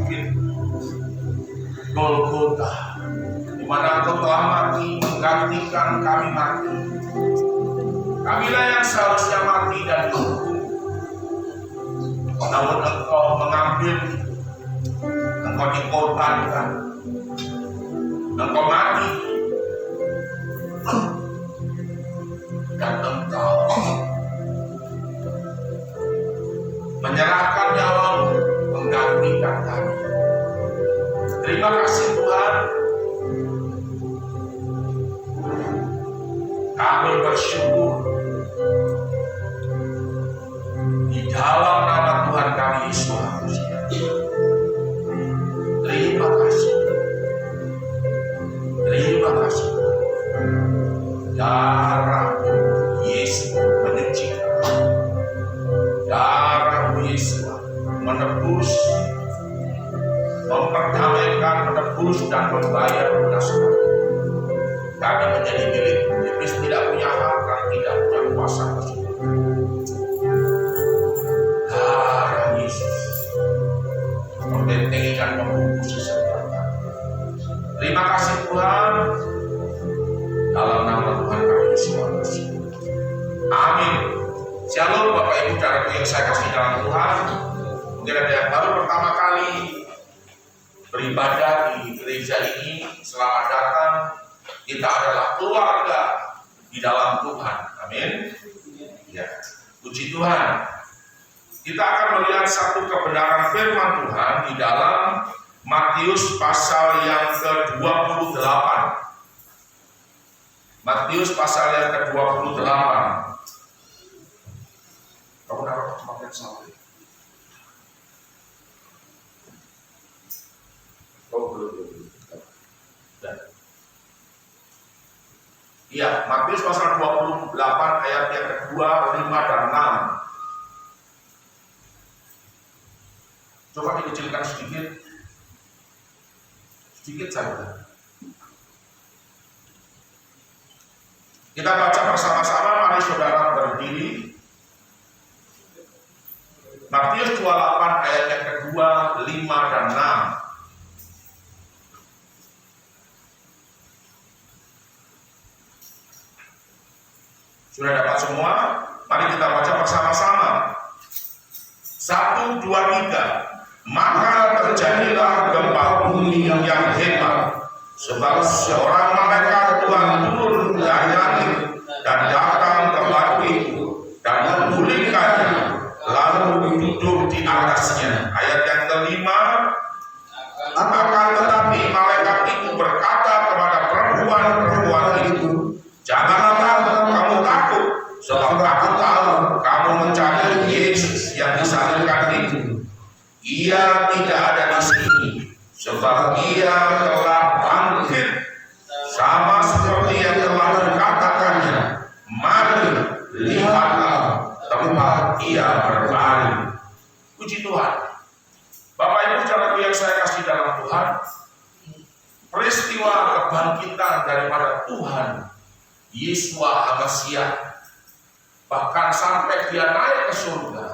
bukit Golgota, di mana Engkau telah mati menggantikan kami mati. Kamilah yang seharusnya mati dan dihukum, namun Engkau mengambil itu. Engkau dikorbankan, Engkau mati, dan Engkau menyerahkan nyawa-Mu menggantikan kami. Terima kasih Tuhan. Kami bersyukur di dalam nama Tuhan kami Yesus manusia. Terima kasih. Terima kasih. Darah Yesus menyucikan. Darah Yesus menebus, memperdamaikan, menebus dan membayar lunas. Kami menjadi milik. Iblis tidak punya hak dan tidak punya kuasa tersebut. Darah Yesus membentengi dan membungkusi setiap kami. Terima kasih Tuhan. Dalam nama Tuhan kami Yesus. Amin. Shalom Bapak Ibu saudaraku yang saya kasih dalam Tuhan. Mungkin ada yang baru pertama kali beribadah di gereja ini. Selamat datang. Kita adalah keluarga di dalam Tuhan. Amin. Ya, puji Tuhan. Kita akan melihat satu kebenaran firman Tuhan di dalam Matius pasal yang ke-28. Matius pasal yang ke-28. Kamu naruh semakin sampai. Oh, belum. Iya, Matius pasal 28 ayat yang kedua, 5 dan 6. Coba dikecilkan sedikit saja. Kita baca bersama-sama, mari saudara berdiri. Matius 28 ayat yang kedua, 5 dan 6. Sudah dapat semua? Mari kita baca bersama-sama. 1, 2, 3. Maka terjadilah gempa bumi yang hebat, sebab seorang malaikat Tuhan turun dari langit dan datang ke batu itu dan memulihkannya, lalu duduk di atasnya. Ayat yang kelima. Akan tetapi malaikat itu berkata kepada perempuan-perempuan itu, janganlah kamu takut, sebab aku tahu kamu mencari Yesus yang disalibkan itu. Ia tidak ada di sini, sebab ia telah bangkit, sama seperti yang telah dikatakannya. Mari lihatlah tempat ia berbaring. Puji Tuhan. Bapak Ibu saudaraku yang saya kasih dalam Tuhan, peristiwa kebangkitan daripada Tuhan Yesua HaMasiah, bahkan sampai dia naik ke surga,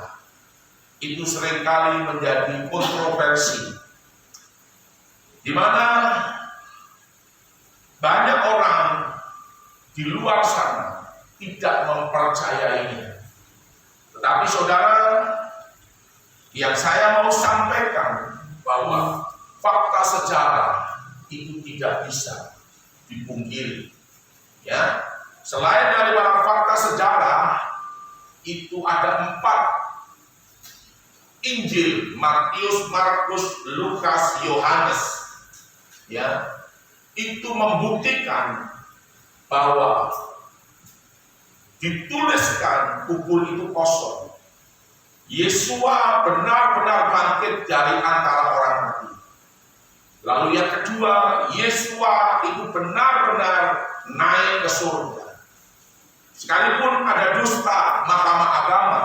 itu seringkali menjadi kontroversi, di mana banyak orang di luar sana tidak mempercayainya. Tetapi saudara, yang saya mau sampaikan bahwa fakta sejarah itu tidak bisa dipungkiri. Ya, selain daripada fakta sejarah, itu ada 4 Injil: Matius, Markus, Lukas, Yohanes. Ya, itu membuktikan bahwa dituliskan kubur itu kosong. Yesua benar-benar bangkit dari antara orang mati. Lalu yang kedua, Yesua itu benar-benar naik ke surga. Sekalipun ada dusta mahkamah agama,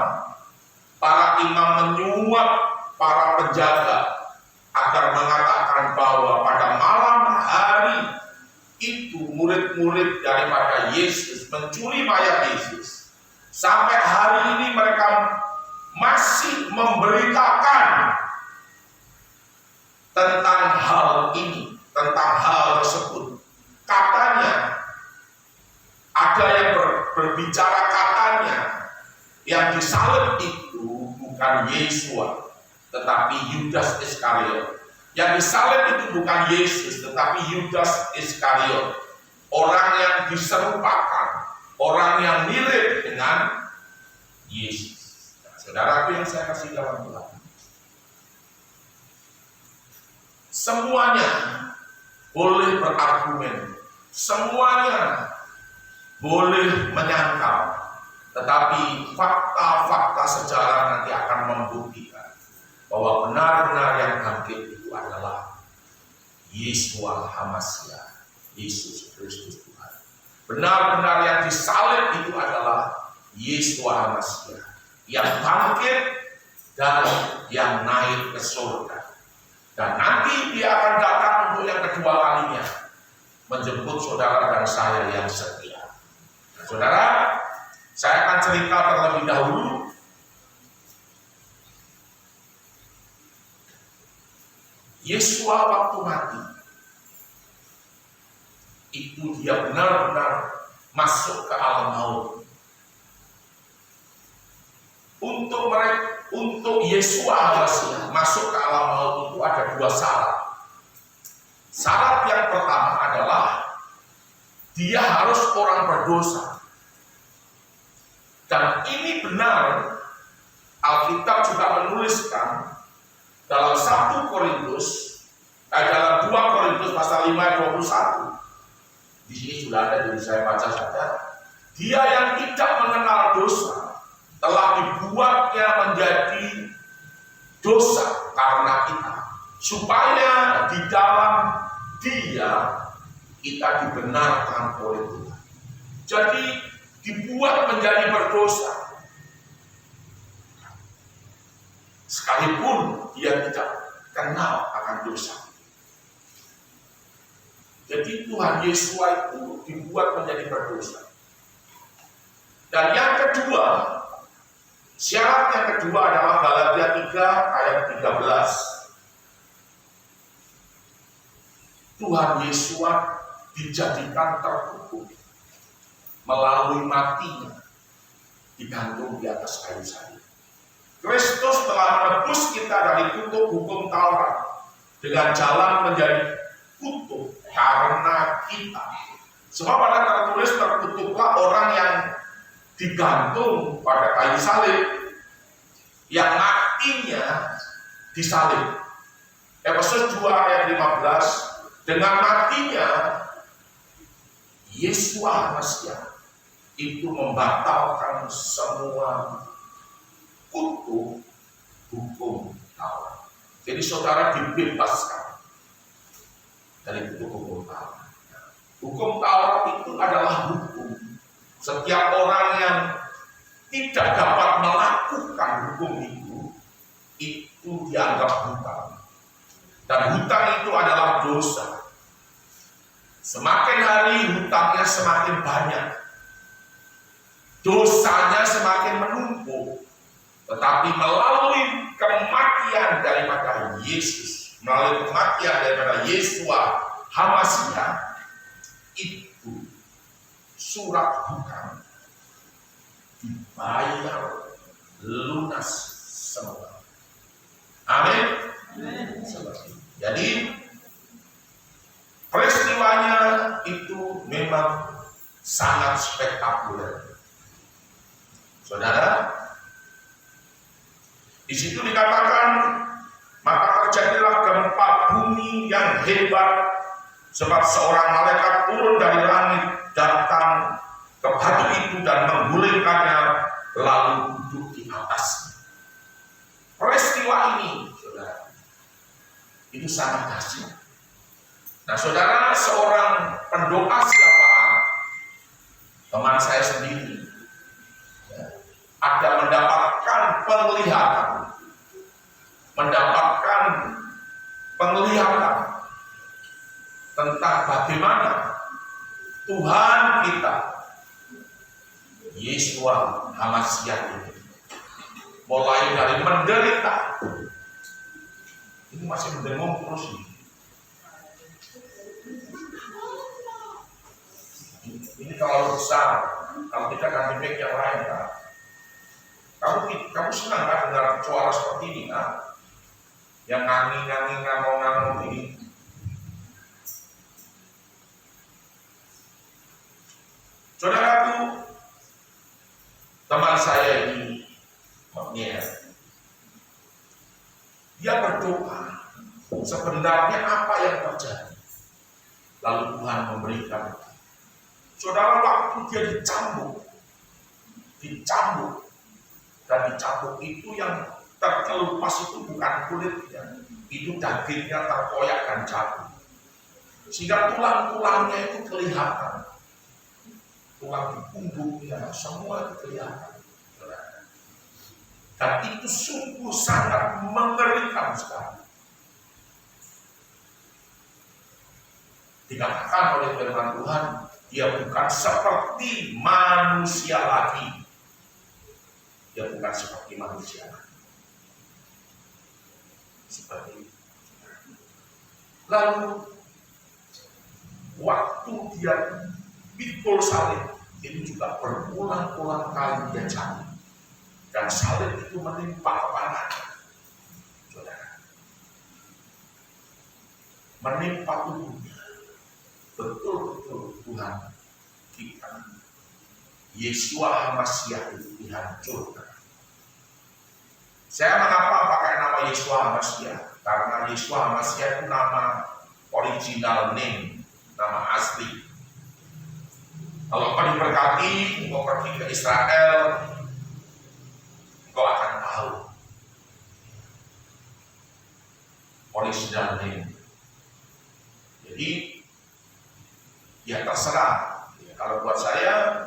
para imam menyuap para penjaga agar mengatakan bahwa pada malam hari itu murid-murid daripada Yesus mencuri mayat Yesus. Sampai hari ini mereka masih memberitakan tentang hal ini, tentang hal tersebut. Katanya, ada yang berbicara katanya, yang disalib itu bukan Yesua, tetapi Yudas Iskariot. Yang disalib itu bukan Yesus, tetapi Yudas Iskariot. Orang yang diserupakan, orang yang mirip dengan Yesus. Nah, saudaraku yang saya kasih dalam Tuhan, semuanya boleh berargumen, semuanya boleh menyangkal, tetapi fakta-fakta sejarah nanti akan membuktikan bahwa benar-benar yang bangkit itu adalah Yesua HaMasiah, Yesus Kristus Tuhan. Benar-benar yang disalib itu adalah Yesua HaMasiah, yang bangkit dan yang naik ke surga. Dan nanti dia akan datang untuk yang kedua kalinya, menjemput saudara dan saya yang setia. Nah, saudara, saya akan cerita terlebih dahulu Yesua waktu mati. Itu dia benar-benar masuk ke alam maut. Untuk Yesua masuk ke alam maut itu ada dua syarat. Syarat yang pertama adalah dia harus orang berdosa. Dan ini benar, Alkitab juga menuliskan dalam 1 Korintus, dalam 2 Korintus pasal 5 ayat 21. Di sini sudah ada, jadi saya baca saja. Dia yang tidak mengenal dosa telah dibuatnya menjadi dosa karena kita, supaya di dalam dia kita dibenarkan oleh Tuhan. Jadi dibuat menjadi berdosa, sekalipun dia tidak kenal akan dosa. Jadi Tuhan Yesua itu dibuat menjadi berdosa. Dan yang kedua, syarat yang kedua adalah Galatia 3 ayat 13. Tuhan Yesua dijadikan terkutuk melalui matinya, digantung di atas kayu salib. Kristus telah menebus kita dari kutuk hukum Taurat dengan jalan menjadi kutuk karena kita. Sebab ada tertulis, terkutuklah orang yang digantung pada kayu salib, yang matinya disalib. Efesus 2 ayat 15, dengan matinya Yesua HaMasiah itu membatalkan semua kutuk hukum Taurat. Jadi saudara dibebaskan dari kutuk hukum Taurat. Hukum Taurat itu adalah hukum. Setiap orang yang tidak dapat melakukan hukum itu dianggap hutang. Dan hutang itu adalah dosa. Semakin hari hutangnya semakin banyak, dosanya semakin menumpuk. Tetapi melalui kematian daripada Yesus, melalui kematian daripada Yesua HaMasiah, itu surat hutang dibayar lunas semua. Amin. Jadi peristiwanya itu memang sangat spektakuler. Saudara, di situ dikatakan, maka terjadilah gempa bumi yang hebat, sebab seorang malaikat turun dari langit, datang ke batu itu dan menggulingkannya, lalu duduk di atasnya. Peristiwa ini, saudara, itu sangat dahsyat. Nah, saudara, seorang pendoa siapaan, teman saya sendiri, ada mendapatkan penglihatan tentang bagaimana Tuhan kita Yesua HaMasiah ini mulai dari menderita Ini masih mendengung terus nih. Ini terlalu besar. Kalau kita ganti mic yang lain, kan? Kamu senang kan dengar suara seperti ini, kan? Yang nganging ngamong ini. Saudaraku, teman saya ini, dia berdoa. Sebenarnya apa yang terjadi? Lalu Tuhan memberikan. Saudara, waktu dia dicambuk, dan dicambuk itu yang terkelupas itu bukan kulitnya, itu dagingnya terkoyak dan jatuh, sehingga tulang-tulangnya itu kelihatan, tulang di punggungnya semua itu kelihatan, dan itu sungguh sangat mengerikan sekali. Dikatakan oleh firman Tuhan, dia bukan seperti manusia lagi. Dia bukan seperti manusia lagi. Seperti itu. Lalu waktu dia pikul salib, ini juga berulang-ulang kali dia jatuh. Dan salib itu menimpa kepalanya. Saudara. Menimpa tubuhnya. Betul-betul Tuhan kita, Yeshua HaMashiach itu dihancurkan. Saya mengapa pakai nama Yeshua HaMashiach? Karena Yeshua HaMashiach itu nama original name, nama asli. Kalau kau diberkati, kau pergi ke Israel, kau akan tahu original name. Jadi ya terserah. Ya, kalau buat saya,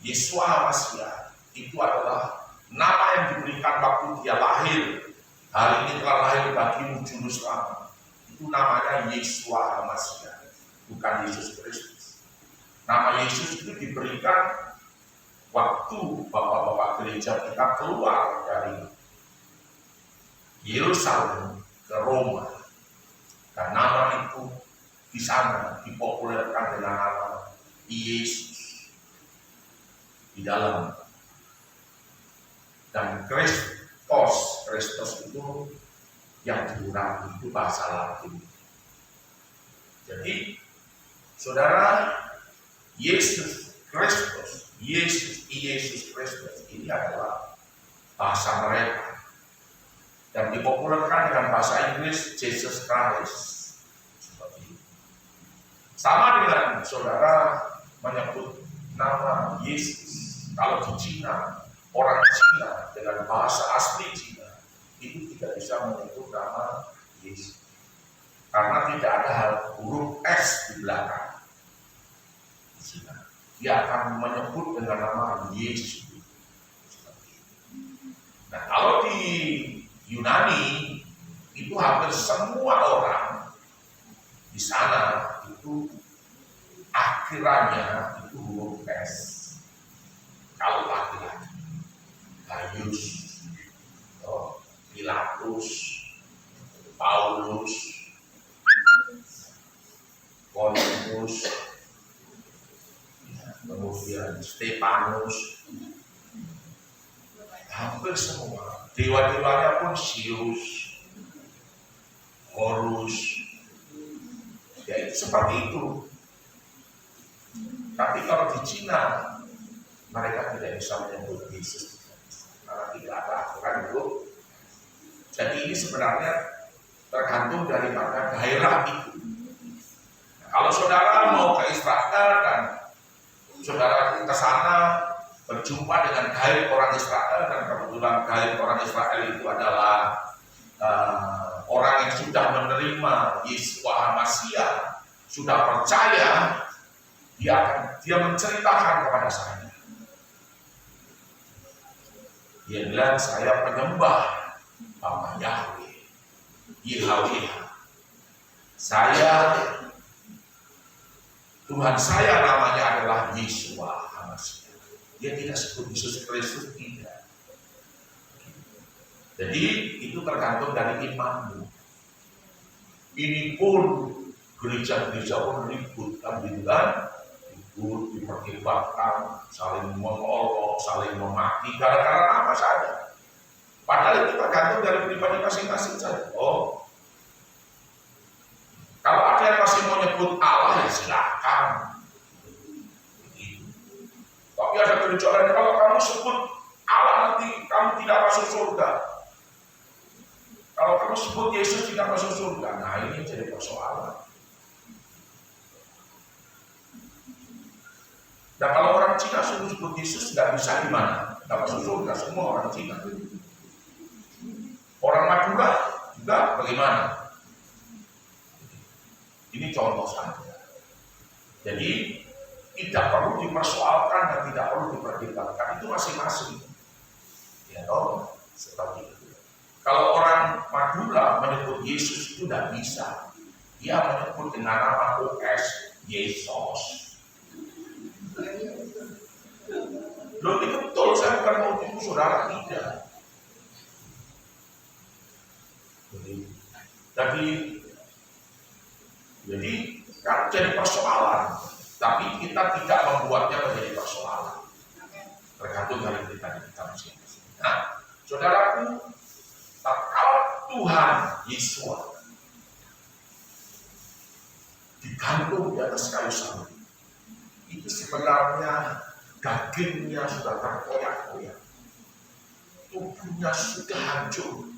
Yeshua HaMashiach itu adalah nama yang diberikan waktu dia lahir. Hari ini telah lahir bagimu juru selamat. Itu namanya Yeshua HaMashiach, bukan Yesus Kristus. Nama Yesus itu diberikan waktu bapak-bapak gereja kita keluar dari Yerusalem ke Roma. Dan nama itu di sana dipopulerkan dengan nama Yesus di dalam, dan Kristus itu yang diurangi, itu bahasa Latin. Jadi saudara, Yesus Kristus ini adalah bahasa mereka dan dipopulerkan dengan bahasa Inggris Jesus Christ. Sama dengan saudara menyebut nama Yesus. Kalau di Cina, orang Cina dengan bahasa asli Cina itu tidak bisa menyebut nama Yesus, karena tidak ada huruf S di belakang. Cina, dia akan menyebut dengan nama Yesus. Nah, kalau di Yunani itu hampir semua orang di sana itu akhirannya itu huruf S. Kalau laki-laki, Gaius, Pilatus, Paulus, Korintus, kemudian Stefanus, hampir semua. Dewa-dewanya pun Zeus, Horus, ya itu seperti itu. Tapi kalau di Cina mereka tidak bisa menyebut Yesus karena tidak ada aturan itu. Jadi ini sebenarnya tergantung daripada daerah itu. Nah, kalau saudara mau ke Israel dan saudara ke sana berjumpa dengan gaib orang Israel, dan kebetulan gaib orang Israel itu adalah orang yang sudah menerima Yeshua HaMashiach, sudah percaya, dia menceritakan kepada saya. Dia bilang, saya penyembah Bapak Yahweh, Yahweh. Tuhan saya namanya adalah Yeshua HaMashiach. Dia tidak sebut Yesus Kristus, tidak. Jadi itu tergantung dari imanmu. Ini pun gereja-gereja pun ribut kan, ribut, diperdebatkan, saling mengolok, saling memaki, gara-gara apa saja. Padahal itu tergantung dari pribadi masing-masing saja. Oh, kalau ada yang masih mau nyebut Allah ya silakan. Tapi ada gereja lain, kalau kamu sebut Allah nanti kamu tidak masuk surga. Kalau kamu sebut Yesus tidak masuk surga. Nah ini jadi persoalan. Dan kalau orang Cina suruh sebut Yesus nggak bisa gimana? Nggak masuk surga semua orang Cina. Orang Madura juga bagaimana? Ini contoh saja. Jadi tidak perlu dipersoalkan dan tidak perlu diperdebatkan, itu masing-masing. Ya toh, seperti itu. Kalau orang Madura menyebut Yesus itu tidak bisa. Dia menyebut dengan nama OS Yesus. Loh itu betul, saya bukan mau tipu saudara, tidak. Jadi kan jadi persoalan, tapi kita tidak membuatnya menjadi persoalan. Tergantung dari kita masing-masing. Nah, saudaraku, kalau Tuhan Yesus digantung di atas kayu salib, itu sebenarnya dagingnya sudah terkoyak-koyak, tubuhnya sudah hancur.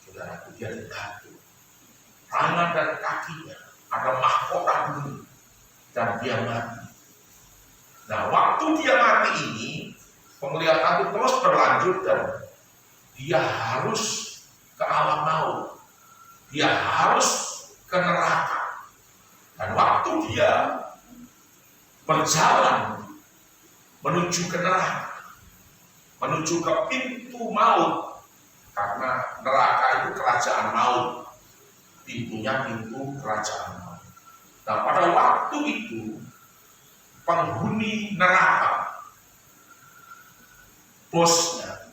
Saudaraku, dia digantung. Tangan dan kakinya ada mahkota bumi dan dia mati. Nah, waktu dia mati ini, penglihatan itu terus berlanjut dan dia harus ke alam maut. Dia harus ke neraka. Dan waktu dia berjalan menuju ke neraka, menuju ke pintu maut, karena neraka itu kerajaan maut. Pintunya pintu kerajaan maut. Nah, pada waktu itu penghuni neraka, bosnya,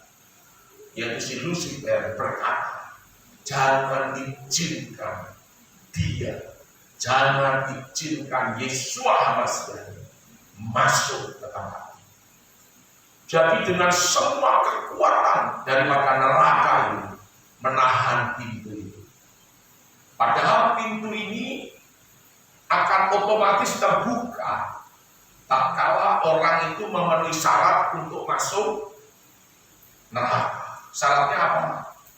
yaitu si Lucifer, berkata, jangan izinkan dia, jangan izinkan Yesus HaMashiach masuk ke tempat ini. Jadi dengan semua kekuatan daripada neraka ini menahan pintu itu. Padahal pintu ini akan otomatis terbuka tatkala orang itu memenuhi syarat untuk masuk neraka. Syaratnya apa?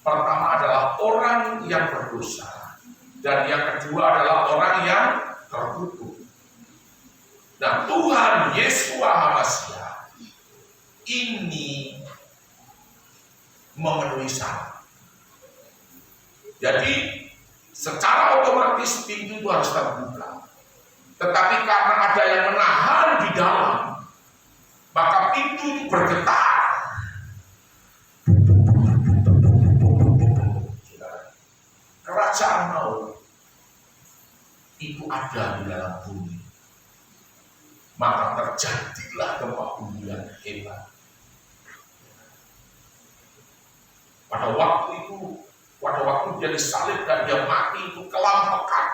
Pertama adalah orang yang berdosa, dan yang kedua adalah orang yang terkutuk. Nah, Tuhan Yesus HaMashiach ini memenuhi syarat. Jadi secara otomatis pintu itu harus terbuka. Tetapi karena ada yang menahan di dalam, maka pintu itu bergetar. Kerajaan maut itu ada di dalam bumi. Maka terjadilah gempa bumi yang hebat. Pada waktu dia disalib dan dia mati itu kelam pekat.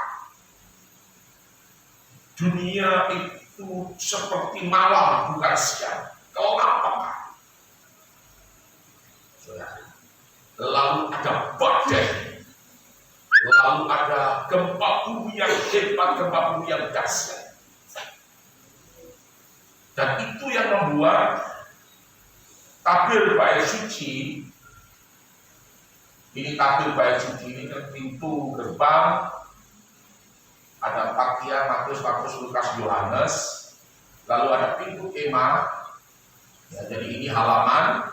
Dunia itu seperti malam bukan siang, kelam pekat. Lalu ada badai, lalu ada gempa bumi yang hebat, gempa bumi yang dahsyat. Dan itu yang membuat tabir bait suci. Ini tabir bait suci ini kan pintu gerbang, ada Pakya, Matius, Markus, Lukas, Yohanes, lalu ada pintu kemah. Ya, jadi ini halaman.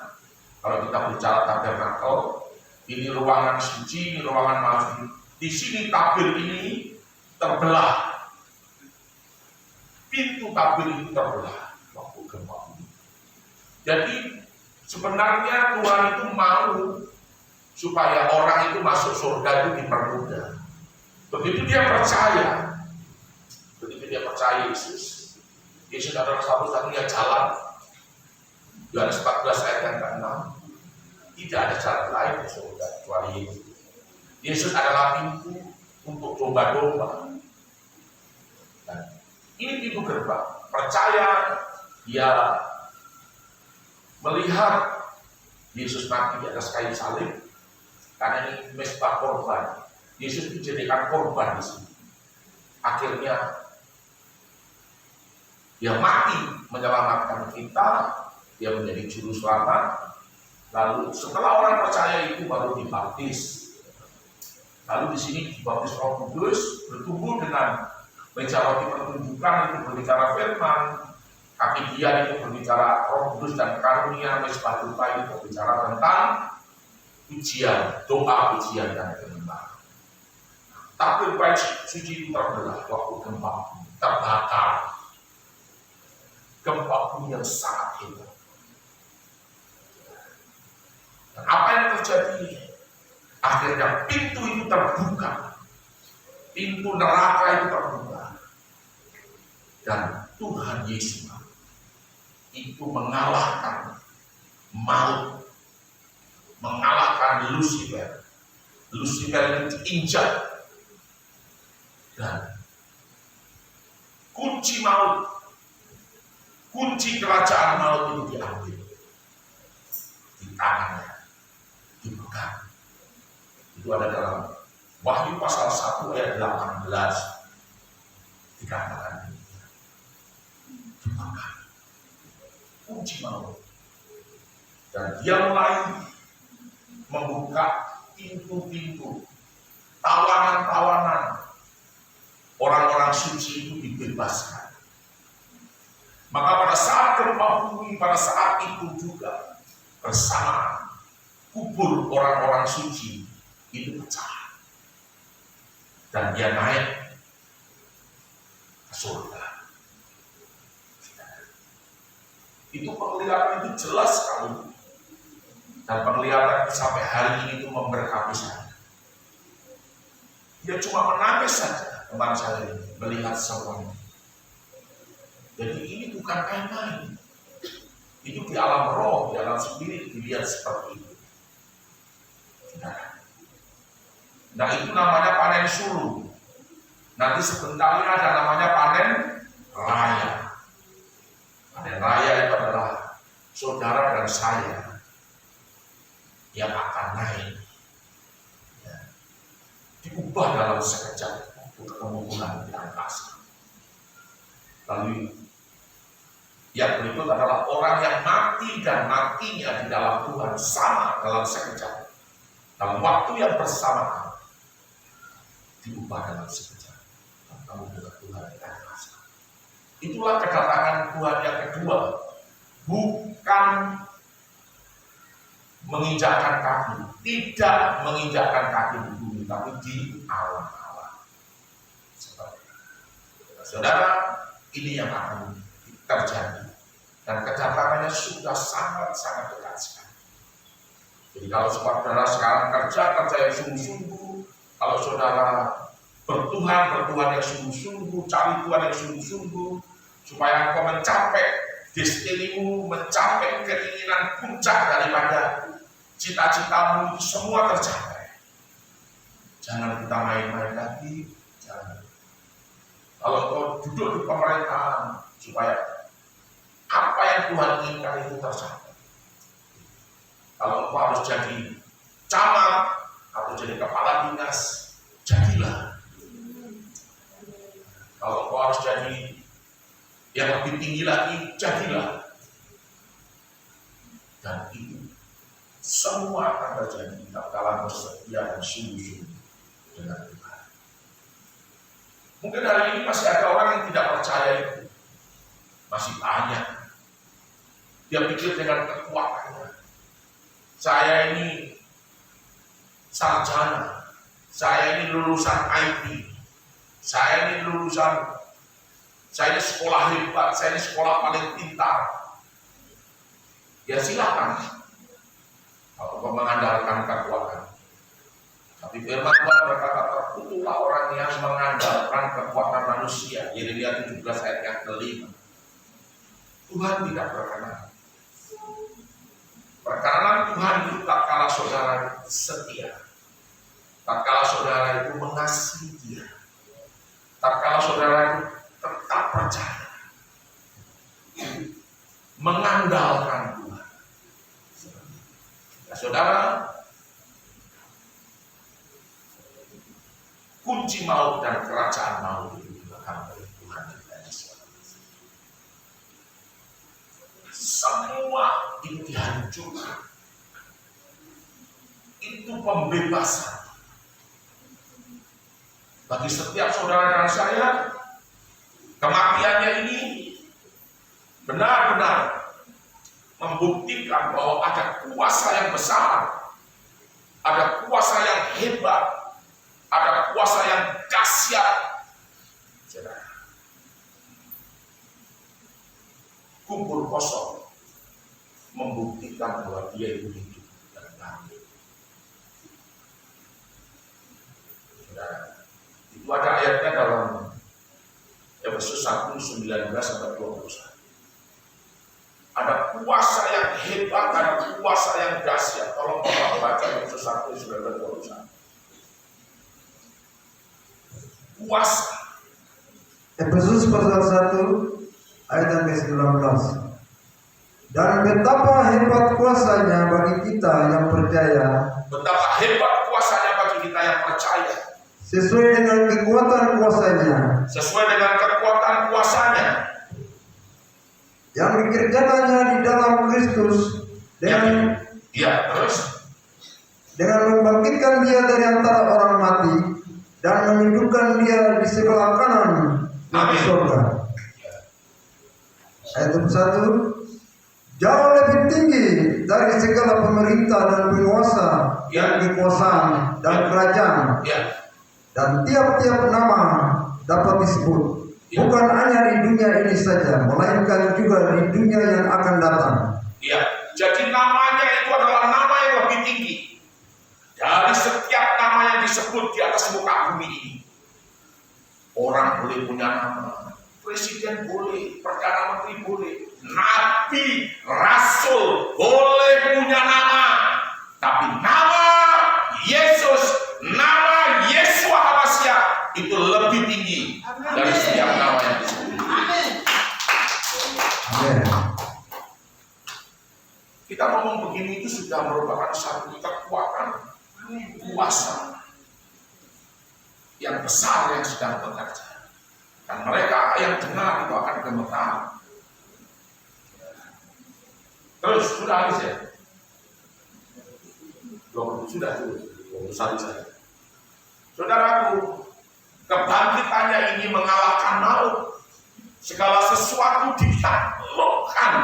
Kalau kita bicara tabernakel, ini ruangan suci, ini ruangan mahfud. Di sini tabir ini terbelah. Pintu tabir itu terbelah waktu gempa bumi. Jadi sebenarnya Tuhan itu mau supaya orang itu masuk surga itu dipermudah. Begitu dia percaya Yesus adalah satu-satunya jalan. Yohanes 14 ayat yang ke-6. Tidak ada jalan lain ke surga kecuali Yesus. Yesus adalah pintu untuk domba-domba. Dan ini pintu gerbang. Percaya dia melihat Yesus mati di atas kayu salib, karena ini mesbah korban. Yesus dijadikan korban di sini. Akhirnya dia mati menyelamatkan kita, dia menjadi juru selamat. Lalu setelah orang percaya itu baru dibaptis. Lalu di sini dibaptis Roh Kudus, bertumbuh dengan meja roti pertunjukan itu berbicara firman, kaki dia itu berbicara Roh Kudus dan karunia, mesbah dupa itu berbicara tentang pujian, doa pujian dan penyembahan. Tapi bait suci itu terbelah waktu gempa terbakar. Gempa bumi yang sangat hebat. Dan apa yang terjadi? Akhirnya pintu itu terbuka. Pintu neraka itu terbuka. Dan Tuhan Yesus itu mengalahkan maut, mengalahkan Lucifer. Lucifer itu diinjak. Dan kunci maut, kunci kerajaan maut itu diambil di tangannya, dipegang. Itu ada dalam Wahyu pasal 1 ayat 18 dikatakan dipegang kunci maut, dan dia mulai membuka pintu-pintu, tawanan-tawanan. Orang-orang suci itu dibebaskan. Maka pada saat gempa bumi, pada saat itu juga bersama kubur orang-orang suci itu pecah. Dan dia naik ke surga. Itu penglihatan itu jelas sekali. Dan penglihatan sampai hari ini itu memberkati saya. Dia cuma menangis saja. Teman saya ini melihat semuanya. Jadi ini bukan main-main. Itu di alam roh, di alam spirit dilihat seperti itu. Nah itu namanya panen sulung. Nanti sebentar ini ada namanya panen raya. Panen raya itu adalah saudara dan saya yang akan naik. Ya. Diubah dalam sekejap. Kemungkinan di angkasa. Lalu yang berikut adalah orang yang mati dan matinya di dalam Tuhan sama dalam sekejap. Dalam waktu yang bersamaan diubah dalam sekejap. Kamu dengan Tuhan di angkasa. Itulah kedatangan Tuhan yang kedua. Bukan menginjakkan kaki, tidak menginjakkan kaki di bumi, tapi di alam. Saudara, ini yang akan terjadi. Dan kedatangannya sudah sangat-sangat dekat sekali. Jadi kalau saudara sekarang kerja yang sungguh-sungguh, kalau saudara bertuhan yang sungguh-sungguh, cari Tuhan yang sungguh-sungguh, supaya engkau mencapai destinimu, mencapai keinginan puncak daripada cita-citamu itu semua tercapai. Jangan kita main-main lagi, jangan. Kalau kau duduk di pemerintahan supaya apa yang Tuhan inginkan itu tercapai. Kalau kau harus jadi camat atau jadi kepala dinas, jadilah. Kalau kau harus jadi yang lebih tinggi lagi, jadilah. Dan itu semua akan terjadi dalam bersetia dan sungguh-sungguh dengan Tuhan. Mungkin hari ini masih ada orang yang tidak percaya itu. Masih banyak. Dia pikir dengan kekuatannya. Saya ini sarjana. Saya ini lulusan IT. Saya ini sekolah hebat. Saya ini sekolah paling pintar. Ya silakan. Kalau kau mengandalkan kekuatan. Tapi firman Tuhan berkata, terkutuklah orang yang mengandalkan kekuatan manusia. Yeremia 17 ayat yang ke-5. Tuhan tidak berkenan. Perkenanan Tuhan itu tak kalah saudara setia. tatkala saudara itu mengasihi dia, tatkala saudara itu tetap percaya, mengandalkan Tuhan. Nah, saudara, kunci maut dan kerajaan maut itu dipegang oleh Tuhan kita Yesus. Semua itu dihancurkan. Itu pembebasan bagi setiap saudara dan saya. Kematiannya ini benar-benar membuktikan bahwa ada kuasa yang besar, ada kuasa yang hebat, ada kuasa yang dahsyat. Kubur kosong membuktikan bahwa dia itu hidup dan mati. Itu ada ayatnya dalam Efesus 1:19-21. Ada kuasa yang hebat, ada kuasa yang dahsyat. Tolong Bapak baca Efesus 1:19-21. Kuasa. Efesus pasal 1 ayat yang ke-19. Dan betapa hebat kuasanya bagi kita yang percaya. Betapa hebat kuasanya bagi kita yang percaya. Sesuai dengan kekuatan kuasanya. Sesuai dengan kekuatan kuasanya. Yang dikerjakannya di dalam Kristus dengan terus dengan membangkitkan dia dari antara orang mati dan menundukkan dia di sebelah kanan di surga. Ayat 1, jauh lebih tinggi dari segala pemerintah dan penguasa dan kekuasaan dan kerajaan, dan tiap-tiap nama dapat disebut, bukan hanya di dunia ini saja, melainkan juga di dunia yang akan datang. Jadi namanya itu adalah nama yang lebih tinggi dari setiap nama yang disebut di atas muka bumi ini. Orang boleh punya nama, presiden boleh, perdana menteri boleh, nabi, rasul boleh punya nama, tapi nama Yesus, nama Yeshua HaMashiach itu lebih tinggi dari setiap nama yang disebut. Kita ngomong begini itu sudah merupakan satu kekuatan kuasa yang besar yang sedang bekerja, dan mereka yang dengar itu akan gemetar. Terus sudah habis ya? Sudah saja. Saudaraku, kebangkitannya ini mengalahkan maut. Segala sesuatu ditaklukkan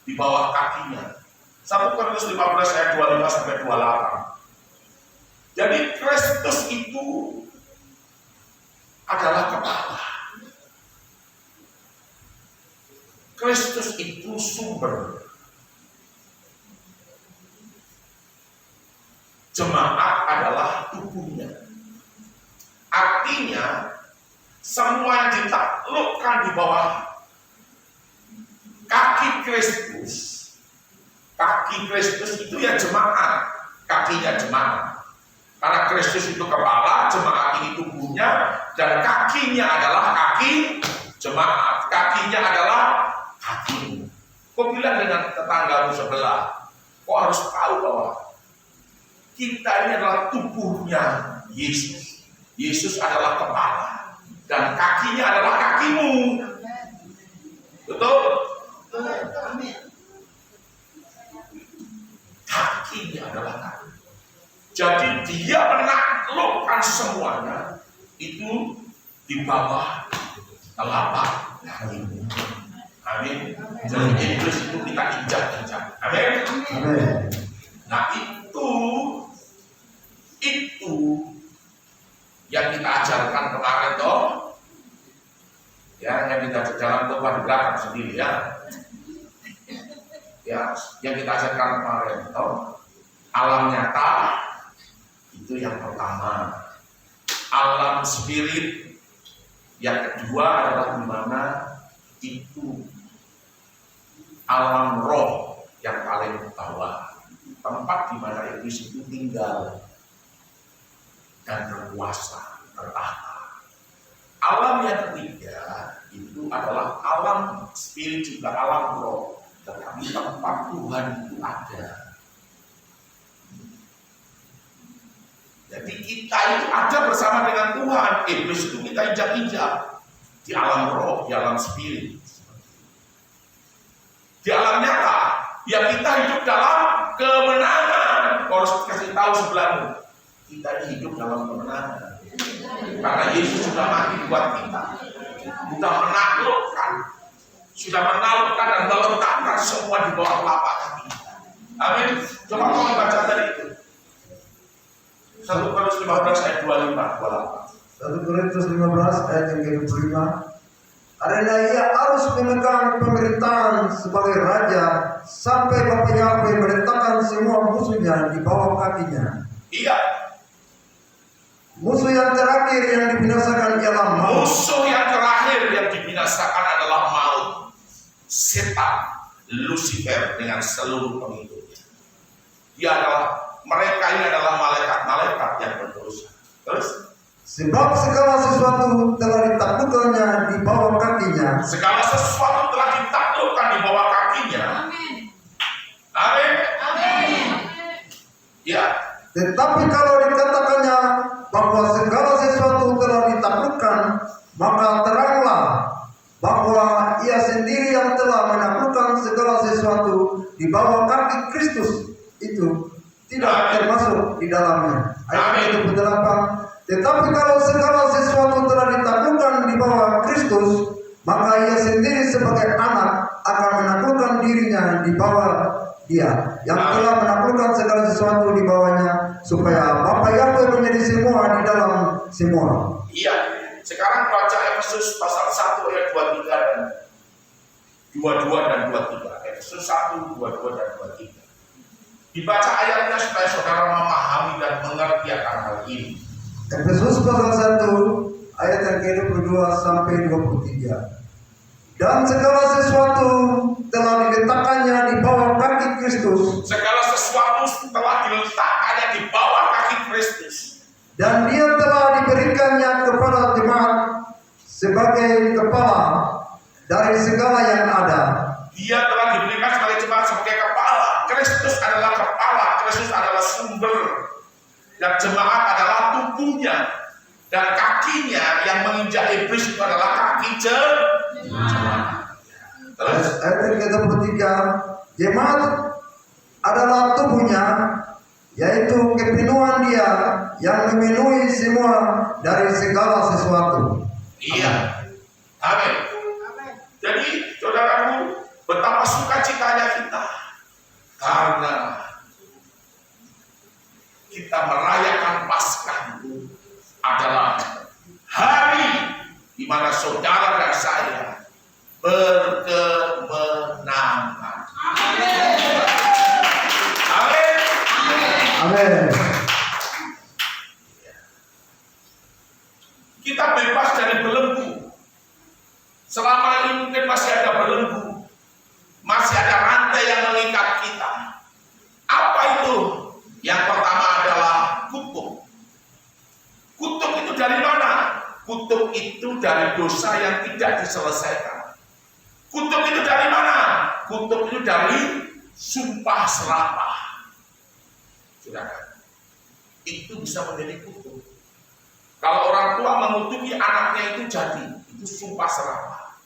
di bawah kakinya. 1 Korintus 15 ayat 25-28. Jadi Kristus itu adalah kepala. Kristus itu sumber. Jemaat adalah tubuhnya. Artinya semua yang ditaklukkan di bawah kaki Kristus itu ya jemaat, kakinya jemaat. Karena Kristus itu kepala, jemaat ini tubuhnya, dan kakinya adalah kaki jemaat. Kakinya adalah kakimu. Kau bilang dengan tetanggamu sebelah, kau harus tahu bahwa kita ini adalah tubuhnya Yesus. Yesus adalah kepala, dan kakinya adalah kakimu. Betul? Kakinya adalah kaki. Jadi dia menaklukkan semuanya itu di bawah telapak kakimu. Amin. Jadi Inggris itu kita injak-injak. Amin. Nah itu yang kita ajarkan kemarin toh, ya, yang kita jalan toh di belakang sendiri ya. Ya, yang kita ajarkan kemarin toh, alam nyata itu yang pertama, alam spirit yang kedua adalah di mana itu alam roh yang paling bawah. tempat di mana iblis itu tinggal dan berkuasa, bertahta. Alam yang ketiga itu adalah alam spirit juga alam roh, tetapi tempat Tuhan itu ada. Jadi kita itu ada bersama dengan Tuhan. Iblis itu kita injak-injak di alam roh, di alam spirit. Di alam nyata, ya kita hidup dalam kemenangan. Kalau kasih tahu sebelahmu, kita ini hidup dalam kemenangan. Karena Yesus sudah mati buat kita, sudah menaklukkan dan meletakkan semua di bawah telapak kaki kita. Amin. Coba kamu baca tadi itu. 1 Korintus 15 ayat 25-28. 1 Korintus 15 ayat yang ke-25. Karena ia harus memegang pemerintahan sebagai raja sampai Bapa Yahweh meletakkan semua musuhnya di bawah kakinya. Iya. Musuh yang terakhir yang dibinasakan ialah maut. Musuh yang terakhir yang dibinasakan adalah maut. Setan, Lucifer dengan seluruh pengikutnya. Mereka ini adalah malaikat-malaikat yang berdosa. Terus? Sebab segala sesuatu telah ditaklukkannya di bawah kakinya. Segala sesuatu telah ditaklukkan di bawah kakinya. Amin. Amin. Amin. Ya. Tetapi kalau dikatakannya bahwa segala sesuatu telah ditaklukkan, maka teranglah bahwa ia sendiri yang telah menaklukkan segala sesuatu di bawah kaki Kristus itu tidak termasuk di dalamnya. Ayat 28. Tetapi kalau segala sesuatu telah ditaklukkan di bawah Kristus, maka ia sendiri sebagai anak akan menaklukkan dirinya di bawah Dia yang telah menaklukkan segala sesuatu di bawahnya, supaya Bapa Yahweh menjadi semua di dalam semua. Iya. Sekarang baca Efesus pasal 1 ayat 23 dan 22 dan 23. Efesus 1, 22 dan 23. Dibaca ayatnya supaya saudara memahami dan mengerti akan hal ini. Efesus pasal 1 ayat yang ke-22 sampai 23. Dan segala sesuatu telah diletakkannya di bawah kaki Kristus. Segala sesuatu telah diletakkannya di bawah kaki Kristus. Dan Dia telah diberikannya kepada jemaat sebagai kepala dari segala yang ada. Dia telah diberikan sebagai jemaat sebagai kepala. Kristus adalah kepala, Kristus adalah sumber. Dan jemaat adalah tubuhnya. Dan kakinya yang menginjak iblis itu adalah kaki jemaat. Terus Ayat yang ke-23, jemaat adalah tubuhnya, yaitu kepenuhan Dia yang memenuhi semua dari segala sesuatu. iya. Amin. Jadi saudaraku, betapa sukacitanya kita karena kita merayakan Paskah itu adalah hari di mana saudara dan saya berkemenangan. Amin. Amin. Amin. Kita bebas dari belenggu. Selama ini mungkin masih ada belenggu, masih ada rantai yang mengikat kita. Apa itu? Yang pertama adalah kutuk. Kutuk itu dari mana? Kutuk itu dari dosa yang tidak diselesaikan. Kutuk itu dari mana? Kutuk itu dari sumpah serapah. Saudara, itu bisa menjadi kutuk. Kalau orang tua mengutuki anaknya itu jadi, itu sumpah serapah.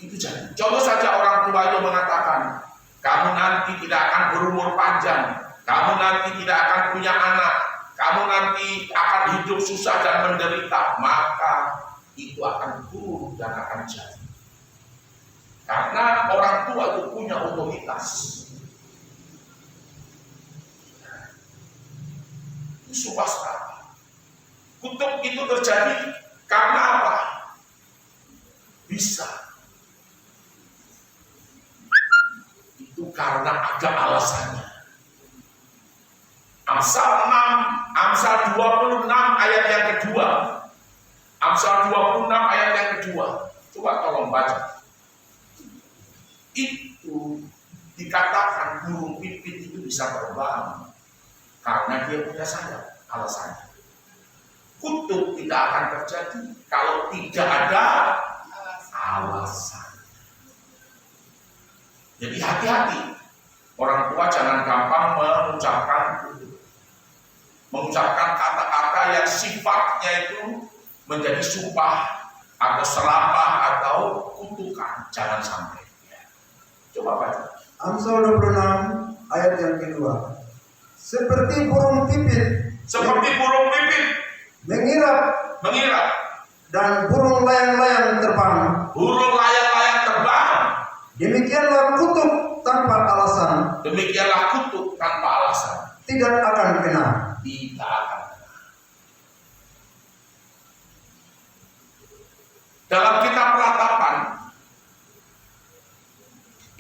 Itu jadi. Contoh saja orang tua itu mengatakan, kamu nanti tidak akan berumur panjang, kamu nanti tidak akan punya anak, kamu nanti akan hidup susah dan menderita, maka itu akan buruk dan akan jadi. Karena orang tua itu punya otoritas. Itu sumpah serapah. Kutuk itu terjadi karena apa? Bisa. Itu karena ada alasannya. Amsal 26 ayat yang kedua. Amsal 26 ayat yang kedua. Coba tolong baca. Itu dikatakan burung pipit itu bisa terbang karena dia punya sayap. Alasannya kutuk tidak akan terjadi kalau tidak ada alasan. Jadi hati-hati, orang tua jangan gampang mengucapkan kata-kata yang sifatnya itu menjadi sumpah atau serapah atau kutukan. Jangan sampai. Coba baca Amsal 26 ayat yang kedua. Seperti burung pipit mengirap dan burung layang-layang terbang. Demikianlah kutuk tanpa alasan. Tidak akan kena. Dalam kitab Ratapan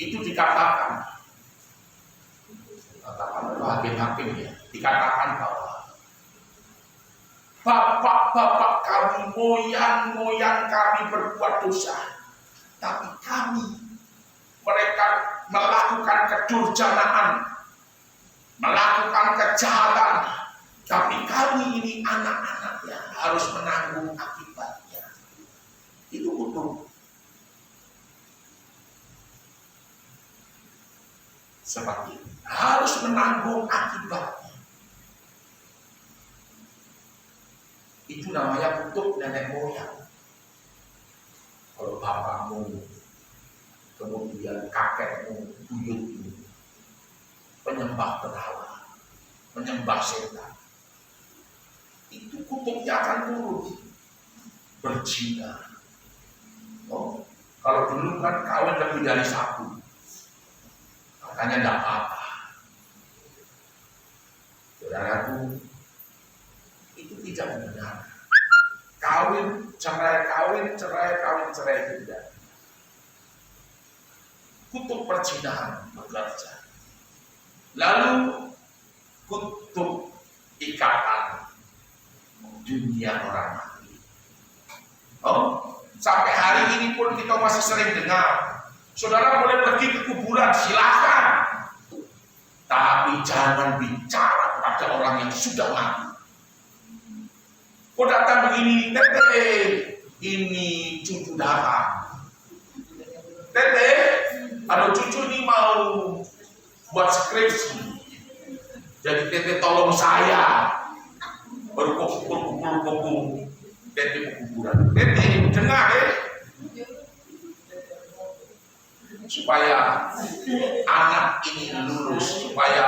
itu dikatakan, hakim-hakim ya, dikatakan bahwa bapak-bapak kami, moyang-moyang kami berbuat dosa, tapi mereka melakukan kedurjanaan, melakukan kejahatan, tapi kami ini anak-anaknya harus menanggung akibatnya. Itu kutuk. Seperti itu. Harus menanggung akibatnya. Itu namanya kutuk nenek moyang. Kalau bapakmu, kemudian kakekmu, buyutmu, penyembah berhala, menyembah setan, itu kutuknya akan turun. Berzina. Oh, kalau dulu kan kawin lebih dari satu, katanya tidak apa-apa. Saudaraku, itu tidak benar. Kawin, cerai tidak. Kutuk perzinahan bekerja. Lalu kutuk ikatan dunia orang mati. Oh, sampai hari ini pun kita masih sering dengar, saudara boleh pergi ke kuburan, silakan, tapi jangan bicara pada orang yang sudah mati. Kok datang begini, tete, ini cucu datang. Tete, ada cucu ini mau buat skripsi, jadi tete tolong saya. Berkumpul, tete ke kuburan. Tete, dengar supaya anak ini lulus, supaya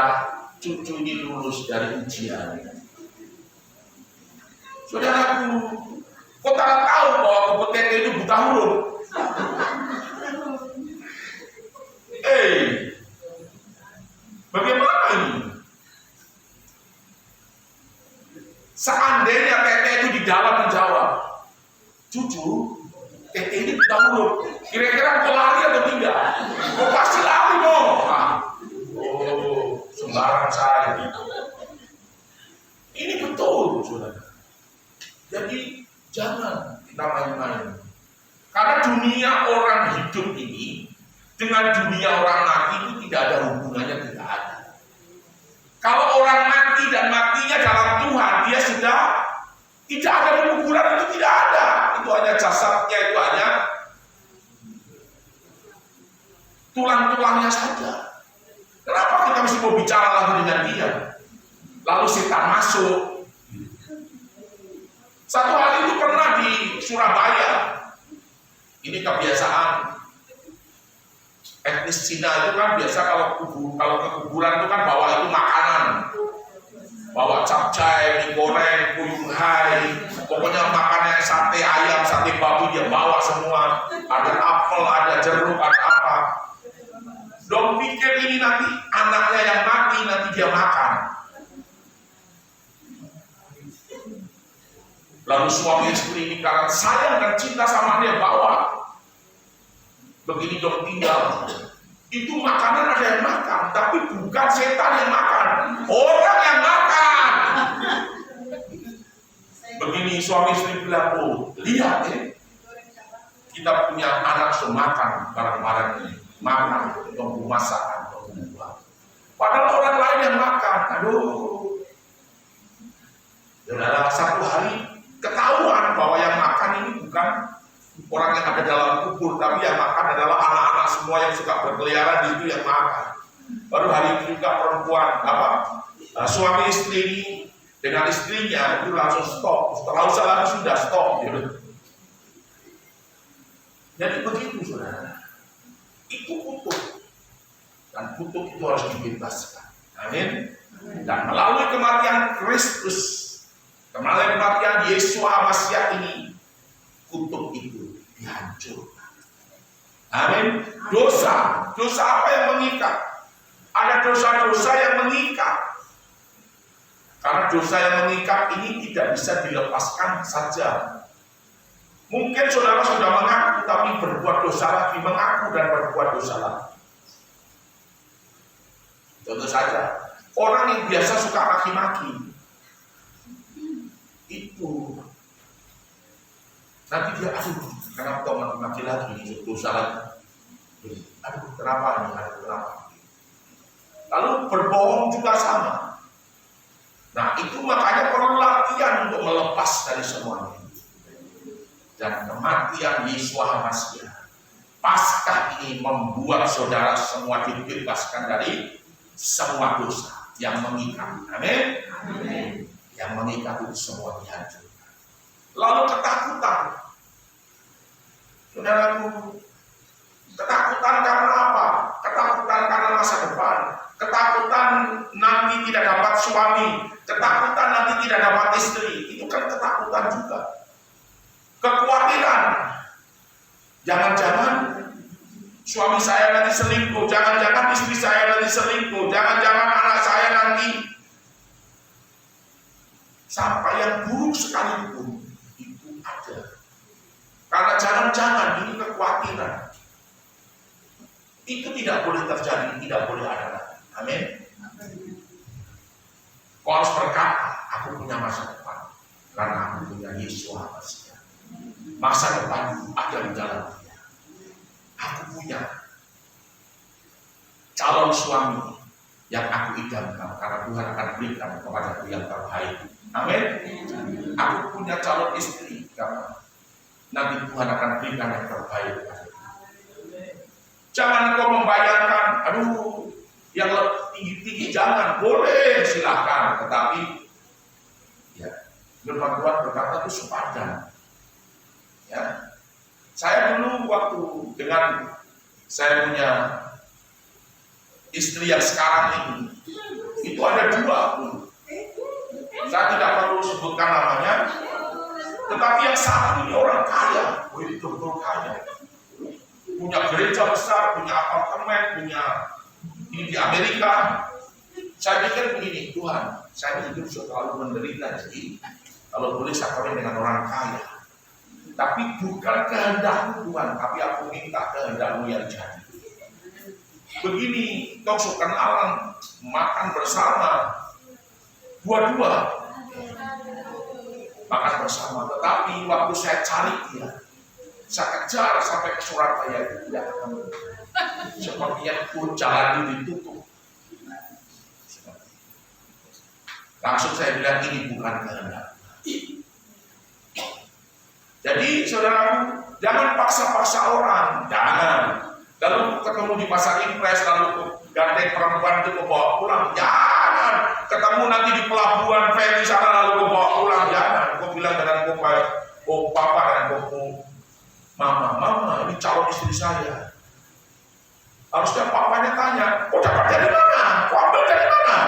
cucu ini lulus dari ujian. Saudaraku, kok tak tahu bahwa kompeten itu buta huruf? Bagaimana ini? Seandainya tete itu di dalam menjawab, cucu, tete ini buta huruf, kira-kira kau lari atau tidak? Kau pasti lari dong. Sembarang saya. Ini betul, saudara. Jadi jangan kita main-main. Karena dunia orang hidup ini dengan dunia orang mati itu tidak ada hubungannya, tidak ada. Kalau orang mati dan matinya dalam Tuhan, dia sudah tidak ada di kuburan, itu tidak ada. Itu hanya jasadnya, itu hanya tulang-tulangnya saja. Kenapa kita mesti mau bicara lagi dengan dia? Lalu setan masuk. Satu hari itu pernah di Surabaya. Ini kebiasaan etnis Cina itu kan biasa kalau ke kuburan itu kan bawa itu makanan, bawa capcay, mie goreng, kuyung hai, pokoknya makanan sate ayam, sate babi dia bawa semua. Ada apel, ada jeruk, ada apa. Dong pikir ini nanti anaknya yang mati nanti dia makan. Lalu suami istri ini karena sayang dan cinta sama dia bawa. Begini dong tinggal. Itu makanan ada yang makan, tapi bukan setan yang makan, orang yang makan. Begini suami istri bilang, oh lihat kita punya anak sudah makan barang-barang ini, makan, tunggu masakan, tunggu buah. Padahal orang lain yang makan. Aduh. Saudara, satu hari ketahuan bahwa yang makan ini bukan orang yang ada dalam kubur, tapi yang makan adalah anak-anak semua yang suka berkeliaran di itu yang makan. Baru hari itu juga perempuan suami istri ini dengan istrinya itu langsung stop. Setelah usaha lagi sudah stop. Gitu. Jadi begitu saudara. Itu kutuk. Dan kutuk itu harus dibebaskan. Amin. Dan melalui kematian Kristus, melalui kematian Yesus Masiah ini, kutuk itu dihancurkan. Amin. Dosa apa yang mengikat? Ada dosa-dosa yang mengikat. Karena dosa yang mengikat ini tidak bisa dilepaskan saja. Mungkin saudara sudah mengaku tapi berbuat dosa lagi, mengaku dan berbuat dosa lagi. Contoh saja, orang yang biasa suka maki-maki, itu nanti dia, aduh, kenapa kau maki-maki lagi, dosa lagi. Aduh, kenapa ini, kenapa. Lalu berbohong juga sama. Nah, itu makanya perlu latihan untuk melepas dari semuanya. Dan kematian Yesus Masiah, Paskah ini membuat saudara semua dibebaskan dari semua dosa yang mengikat. Amin. Yang mengikat itu semua dihancurkan. Lalu ketakutan. Saudaraku, ketakutan karena apa? Ketakutan karena masa depan. Ketakutan nanti tidak dapat suami. Ketakutan nanti tidak dapat istri. Itu kan ketakutan juga. Kekhawatiran. Jangan-jangan suami saya nanti selingkuh, jangan-jangan istri saya nanti selingkuh, jangan-jangan anak saya nanti, sampai yang buruk sekalipun itu ada. Karena jangan-jangan ini kekhawatiran. Itu tidak boleh terjadi, tidak boleh ada. Amin. Kau harus berkata, aku punya masa depan karena aku punya Yesus Masiah. Masa depan ada di dalam Dia. Aku punya calon suami yang aku idamkan karena Tuhan akan berikan kepada yang terbaik. Amin. Aku punya calon istri karena nanti Tuhan akan berikan yang terbaik. Jangan kau membayangkan, aduh, yang tinggi-tinggi jangan, boleh silahkan, tetapi ya, firman Tuhan berkata itu sepadan. Ya, saya dulu waktu dengan saya punya istri yang sekarang ini, itu ada dua. Saya tidak perlu sebutkan namanya, tetapi yang satu ini orang kaya, betul-betul kaya, punya gereja besar, punya apartemen, punya ini di Amerika. Saya pikir begini, Tuhan, saya hidup selalu menderita, jadi kalau boleh saya kawin dengan orang kaya. Tapi bukan kehendak Tuhan, tapi aku minta kehendak-Mu yang jadi. Begini, kau suka kenalan, makan bersama, dua-dua makan bersama. Tetapi waktu saya cari dia, saya kejar sampai ke Surabaya itu tidak ketemu. Sepertinya pun jalan ditutup. Langsung saya bilang ini bukan kehendak. Jadi saudaraku, jangan paksa-paksa orang, jangan. Lalu ketemu di pasar impres, lalu gandeng perempuan itu bawa pulang, jangan. Ketemu nanti di pelabuhan feri sana lalu bawa pulang, jangan. Kau bilang dengan papa dan mama, ini calon istri saya. Harusnya papanya tanya, kau dapat dari mana? Kau ambil dari mana?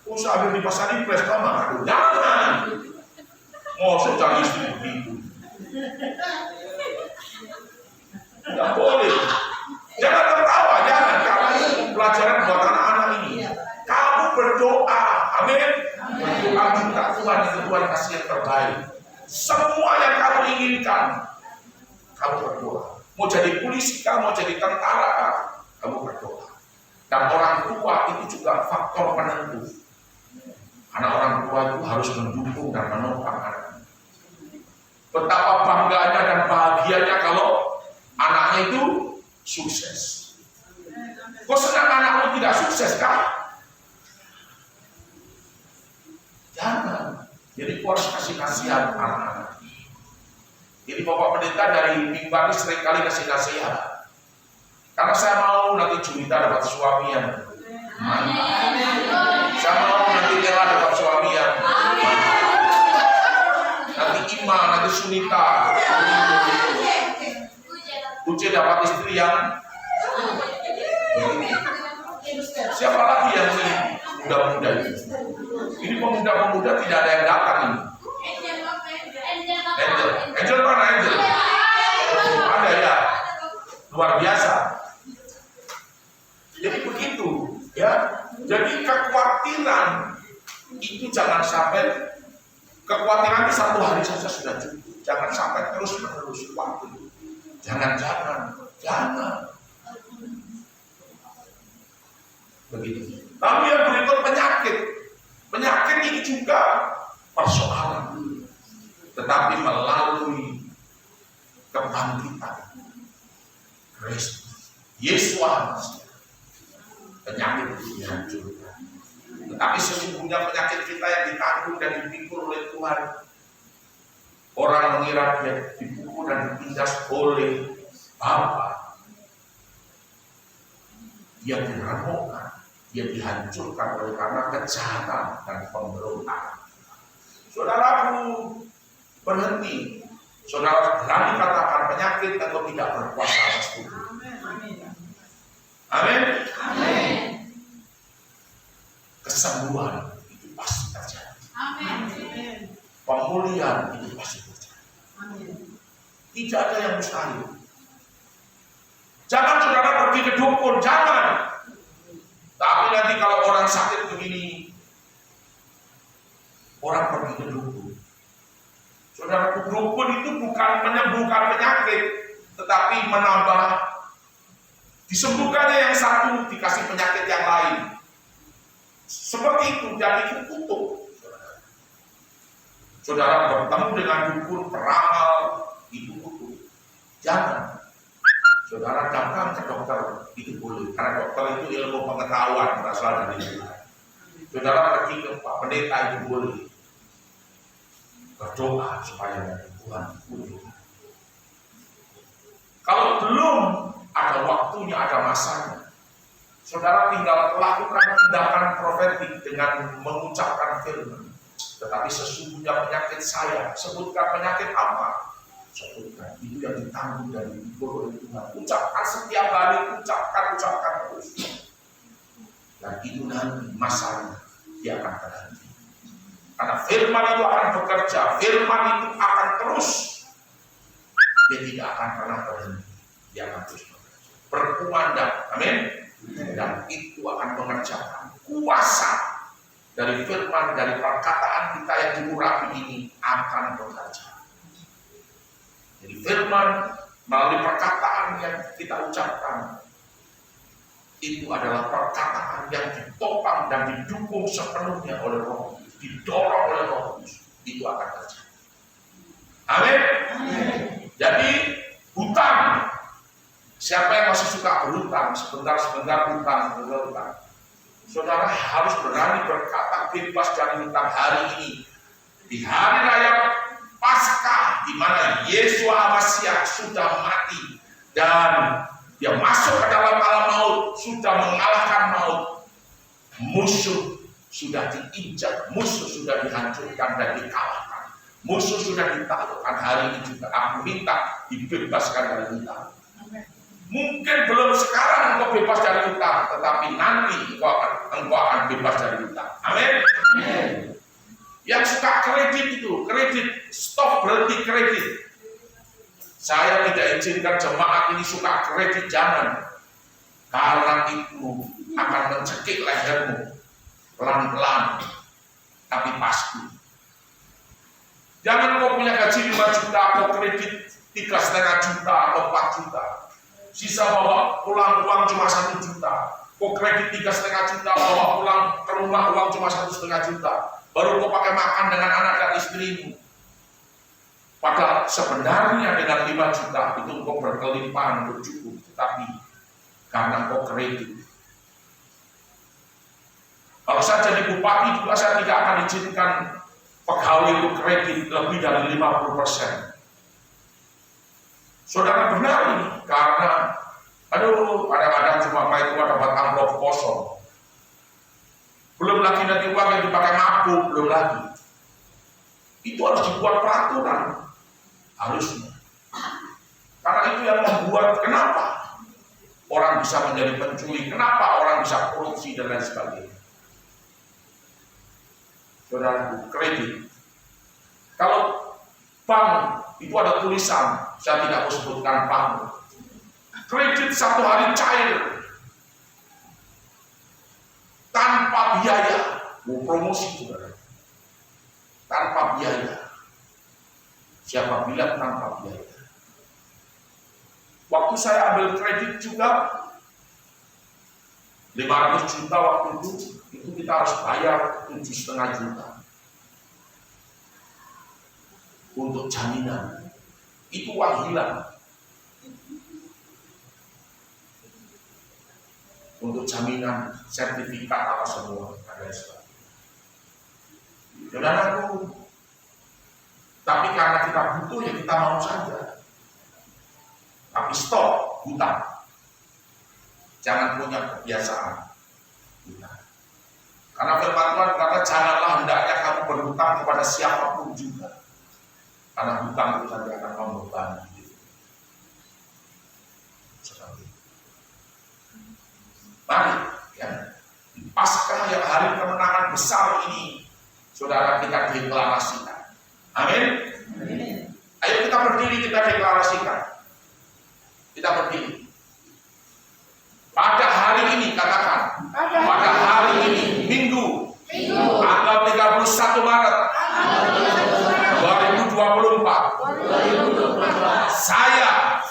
Kau ambil di pasar impres, mama. Aduh, jangan. Mau cari istri begitu. Tidak boleh. Jangan tertawa, jangan. Karena ini pelajaran buat anak-anak ini. Kamu berdoa, amin. Berdoa minta Tuhan, Tuhan kasih yang terbaik. Semua yang kamu inginkan, kamu berdoa. Mau jadi polisi, kamu mau jadi tentara, kamu berdoa. Dan orang tua itu juga faktor penentu. Karena orang tua itu harus mendukung dan menopang anak. Betapa bangganya dan bahagianya kalau anaknya itu sukses. Kok senang anakmu tidak sukses kan? Jadi kau harus kasih kasihan anak-anak. Jadi Bapak Pendeta dari mimbar ini seringkali kasih nasihat. Karena saya mau nanti Julita dapat suami yang mantap. Saya mau nanti Ella dapat suami yang mantap. Nanti Ima, nanti Sunita, Uce dapat istri yang siapa lagi yang ini muda-muda ini? Ini pemuda-pemuda tidak ada yang datang ini. Angel mana Angel? Ada ya, luar biasa. Jadi begitu, ya. Jadi kekhawatiran itu jangan sampai, kekhawatiran itu satu hari saja sudah cukup. Jangan sampai terus menerus waktu. Jangan. Begitu. Tapi yang berikut penyakit. Penyakit ini juga persoalan. Tetapi melalui kebangkitan Kristus, Yesus, penyakit itu dihancurkan. Tetapi sesungguhnya penyakit kita yang ditanggung dan dipikul oleh Tuhan. Orang mengira dia dipukul dan ditindas oleh Bapa. Dia diremukkan, dia dihancurkan oleh karena kejahatan dan pemberontakan. Saudaraku, berhenti. Saudara berani katakan penyakit atau tidak berkuasa atas tubuh. Amin. Kesembuhan itu pasti terjadi. Pemulihan itu pasti terjadi. Tidak ada yang mustahil. Jangan saudara pergi ke dukun, jangan. Tapi nanti kalau orang sakit begini, orang pergi ke dukun. Saudara, dukun itu bukan menyembuhkan penyakit, tetapi menambah. Disembuhkannya yang satu, dikasih penyakit yang lain. Seperti itu, dan itu kutuk. Saudara bertemu dengan dukun, peramal, itu kutuk. Jangan. Saudara datang ke dokter, itu boleh. Karena dokter itu ilmu pengetahuan berasal dari Tuhan. Saudara pergi ke Pak Pendeta, itu boleh. Berdoa supaya Tuhan pulih. Kalau belum ada waktunya, ada masanya, saudara tinggal lakukan tindakan profetik dengan mengucapkan firman. Tetapi sesungguhnya penyakit saya, sebutkan penyakit apa? Sebutkan, itu yang ditanggung dan dipikul oleh Tuhan. Ucapkan setiap hari, ucapkan terus. Dan itu nanti masanya dia akan berhenti. Karena firman itu akan bekerja, firman itu akan terus. Dia tidak akan pernah berhenti. Dia akan terus bekerja. Berkumandang, amin. Dan itu akan mengerjakan kuasa dari firman, dari perkataan kita yang diurapi ini akan bekerja. Jadi firman melalui perkataan yang kita ucapkan itu adalah perkataan yang ditopang dan didukung sepenuhnya oleh Roh Kudus, didorong oleh Roh Kudus, itu akan terjadi. Amin. Jadi hutang, siapa yang masih suka berhutang, sebentar hutang. Saudara harus berani berkata bebas dari hutang hari ini. Di hari raya Paskah, di mana Yesus Masias sudah mati dan dia masuk ke dalam alam maut, sudah mengalahkan maut. Musuh sudah diinjak, musuh sudah dihancurkan dan dikalahkan. Musuh sudah ditaklukkan. Hari ini juga aku minta dibebaskan dari hutang. Mungkin belum sekarang engkau bebas dari hutang, tetapi nanti engkau akan bebas dari hutang. Amin. Yang suka kredit itu, kredit, stop, berhenti kredit. Saya tidak izinkan jemaat ini suka kredit, jangan. Karena itu akan mencekik lehermu pelan-pelan, tapi pasti. Jangan kau punya gaji 5 juta, kau kredit 3,5 juta atau 4 juta. Sisa bawa pulang uang cuma 1 juta. Kau kredit 3,5 juta, bawa pulang ke rumah uang cuma 1,5 juta. Baru kau pakai makan dengan anak dan istrimu. Padahal sebenarnya dengan 5 juta itu kau berkelimpahan, bercukup. Tapi karena kau kredit. Kalau saya jadi bupati juga saya tidak akan izinkan pegawai itu kredit lebih dari 50%. Saudara benar ini, karena kadang-kadang cuma itu dapat amplop kosong. Belum lagi nanti uang yang dipakai mabuk, belum lagi. Itu harus dibuat peraturan, harusnya. Karena itu yang membuat kenapa orang bisa menjadi pencuri, kenapa orang bisa korupsi dan lain sebagainya. Saudara, kredit. Kalau bank itu ada tulisan, saya tidak mau sebutkan bank. Kredit 1 hari cair tanpa biaya. Mau promosi, saudara, tanpa biaya. Siapa bilang tanpa biaya? Waktu saya ambil kredit juga 500 juta waktu itu kita harus bayar 7,5 juta untuk jaminan. Itu uang hilang. Untuk jaminan sertifikat apa semua ada sebagainya. Saudaraku, tapi karena kita butuh ya kita mau saja. Tapi stop hutang. Jangan punya kebiasaan hutang. Karena firman Tuhan berkata, janganlah hendaknya kamu berhutang kepada siapapun juga. Karena hutang itu nanti akan membebani hidup. Seperti itu. Mari, ya, di Paskah yang hari kemenangan besar ini, saudara, kita deklarasikan. Amin. Ayo kita berdiri, kita deklarasikan. Kita berdiri. Pada hari ini, katakan, pada hari ini, Minggu, tanggal 31 Maret 2024, saya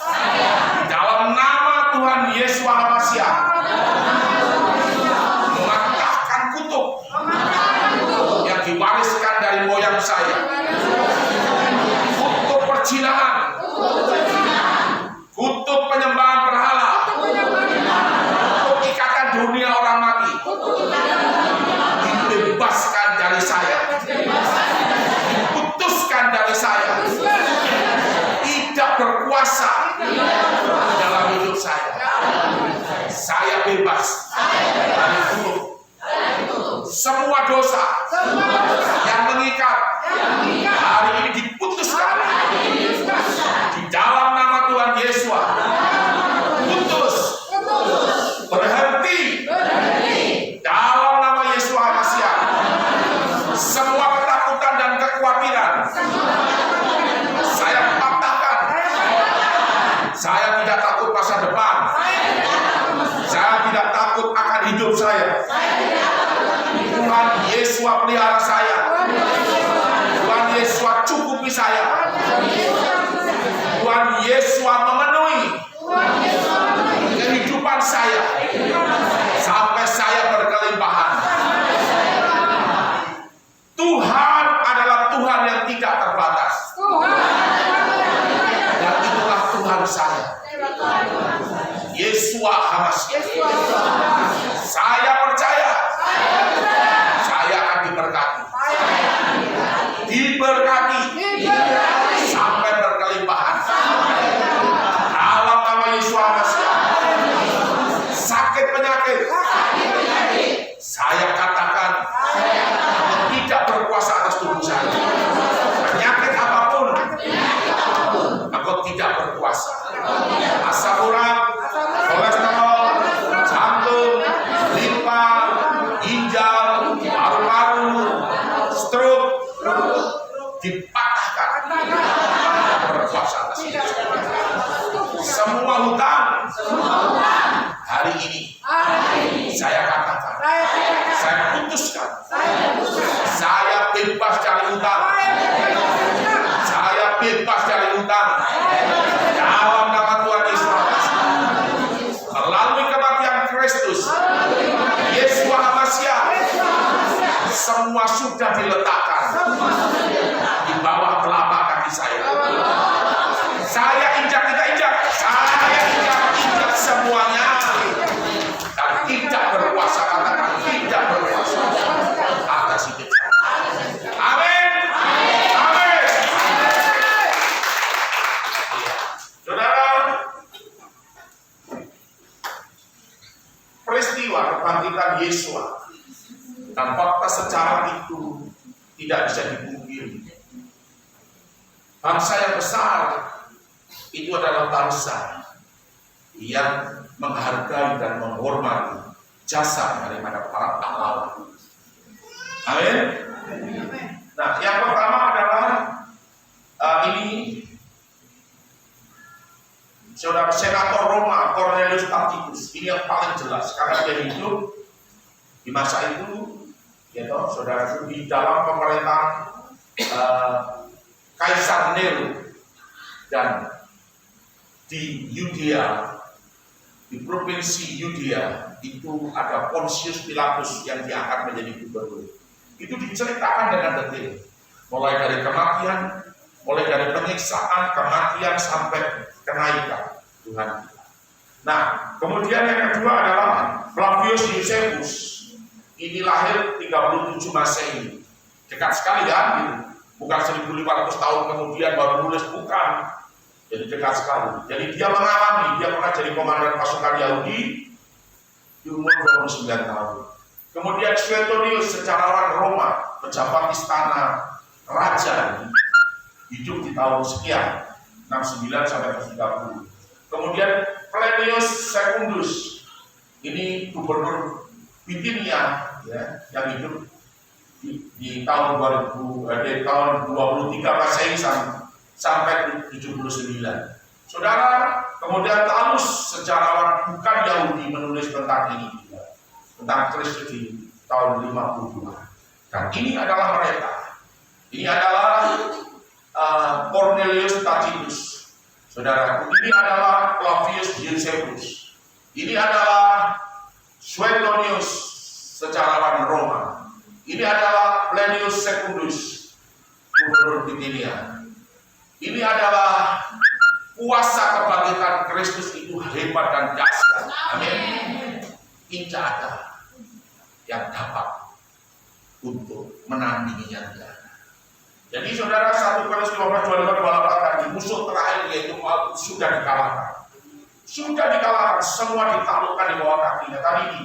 dalam nama Tuhan Yesus Hamasiah mematahkan kutuk yang diwariskan dari moyang saya, kutuk perzinahan, kutuk penyembahan berhala, kutuk ikatan dunia orang mati, dibebaskan dari saya, diputuskan dari saya, tidak berkuasa dalam hidup saya. Saya bebas dari kutuk. Semua dosa yang mengikat hari ini diputuskan di dalam nama Tuhan Yesus. Putus, berhenti dalam nama Yesus Hamasiah. Semua ketakutan dan kekhawatiran saya patahkan. Saya tidak takut masa depan. Saya tidak takut akan hidup saya. Tuhan Yesus pelihara saya. Tuhan Yesus cukupi saya. Tuhan Yesus memenuhi kehidupan saya sampai saya berkelimpahan. Tuhan adalah Tuhan yang tidak terbatas. Dan itulah Tuhan saya. Yesus Hamasiah. Saya percaya saya akan diberkati. Diberkati sampai berkelimpahan. Dalam nama Yesus Hamasiah. Sakit penyakit saya katakan tidak berkuasa atas tubuh saya. Penyakit apapun engkau tidak berkuasa. Asam urat, kolesterol, jantung, limpa, ginjal, paru-paru, stroke dipatahkan. Berkuasa atas hidup saya. Semua hutang hari ini saya katakan, saya putuskan, saya bebas dari hutang. Saya bebas dari hutang. Dalam nama Tuhan Yesus. Melalui kematian Kristus, Yesus Hamasiah, semua sudah diletakkan di bawah telapak kaki saya. Saya injak, saya injak semuanya. Dan tidak berkuasa, katakan tidak berkuasa atas hidup saya. Amin. bisa dipungkiri. Bangsa yang besar itu adalah bangsa yang menghargai dan menghormati jasa daripada para pahlawan. Amin. Nah, yang pertama adalah ini saudara senator Roma Cornelius Tacitus. Ini yang paling jelas karena dia hidup di masa itu, ya toh, saudara, di dalam pemerintahan Kaisar Nero, dan di Yudea, di provinsi Yudea itu ada Pontius Pilatus yang diangkat menjadi gubernur. Itu diceritakan dengan detail, mulai dari kematian, mulai dari penyiksaan, kematian sampai kenaikan Tuhan kita. Nah, kemudian yang kedua adalah Flavius Josephus. Ini lahir 37 Masehi, dekat sekali kan, gitu. Bukan 1500 tahun kemudian baru nulis, bukan. Jadi dekat sekali. Jadi dia mengalami, dia pernah jadi komandan pasukan Yahudi di umur 29 tahun. Kemudian Suetonius, sejarawan Roma, pejabat istana raja, hidup di tahun sekian, 69 sampai 30. Kemudian Plinius Secundus, ini gubernur Bithynia, ya, yang hidup di tahun 23 Masehi sampai 79. Saudara, kemudian Talus, sejarawan bukan Yahudi, menulis tentang ini juga, tentang Kristus di tahun 52. Dan ini adalah mereka. Ini adalah Cornelius Tacitus. Saudara, ini adalah Flavius Josephus. Ini adalah Suetonius, sejarawan Roma. Ini adalah Plinius Secundus, gubernur Bithynia. Ini adalah kuasa kebangkitan Kristus itu hebat dan dahsyat. Amin. Tidak ada yang dapat untuk menandinginya. Jadi saudara, 1 Korintus 15:25-28 tadi, musuh terakhir yaitu maut sudah dikalahkan. Sudah dikalahkan, semua ditaklukkan di bawah kakinya. Tadi ini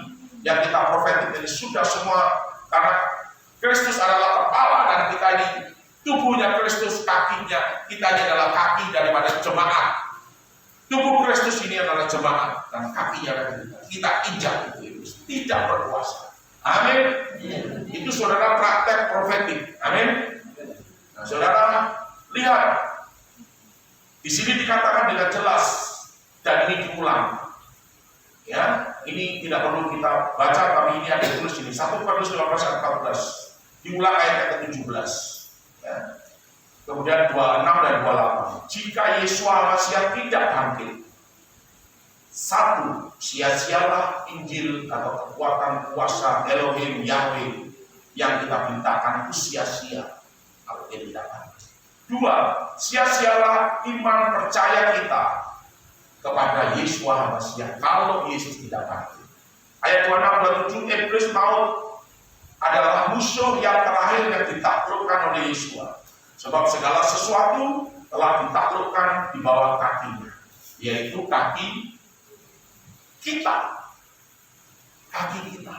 yang kita profetik ini sudah semua, karena Kristus adalah kepala dan kita ini tubuhnya Kristus, kakinya, kita ini adalah kaki daripada jemaat. Tubuh Kristus ini adalah jemaat dan kakinya kita injak itu tidak berkuasa. Amin. Itu saudara praktek profetik. Amin. Nah, saudara lihat di sini dikatakan dengan jelas dan ini diulang. Ya, ini tidak perlu kita baca, tapi ini ada tulis ini 1 Korintus 15:14. Diulang ayat ke-17. Ya. Kemudian 26 dan 28. Jika Yesua Masiah tidak bangkit, 1. Sia-sialah Injil atau kekuatan kuasa Elohim Yahweh yang kita mintakan, itu sia-sia kalau dia tidak bangkit. 2. Sia-sialah iman percaya kita kepada Yesua Masiah kalau Yesus tidak bangkit. Ayat 26-27, iblis maut adalah musuh yang terakhir yang ditaklukkan oleh Yesua. Sebab segala sesuatu telah ditaklukkan di bawah kakinya, yaitu kaki kita. Kaki kita.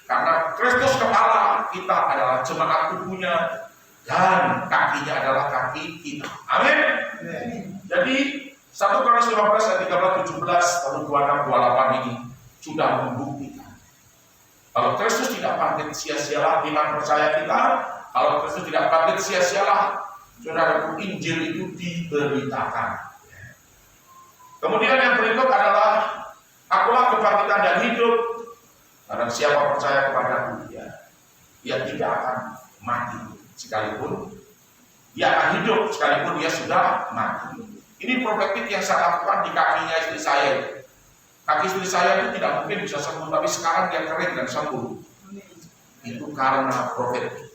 Karena Kristus kepala, kita adalah jemaat tubuhnya, dan kakinya adalah kaki kita. Amin. Jadi 1 Korintus 15 ayat 13-17 lalu 26-28 ini sudah membuktikan kalau Kristus tidak bangkit, sia-sialah iman percaya kita. Kalau Kristus tidak bangkit, sia-sialah saudaraku Injil itu diberitakan. Kemudian yang berikut adalah akulah kebangkitan dan hidup. Barang siapa percaya kepadaku, dia tidak akan mati sekalipun dia akan hidup sekalipun dia sudah mati. Ini profetik yang saya lakukan di kakinya istri saya. Kaki istri saya itu tidak mungkin bisa sembuh, tapi sekarang dia kering dan sembuh. Itu karena profetik.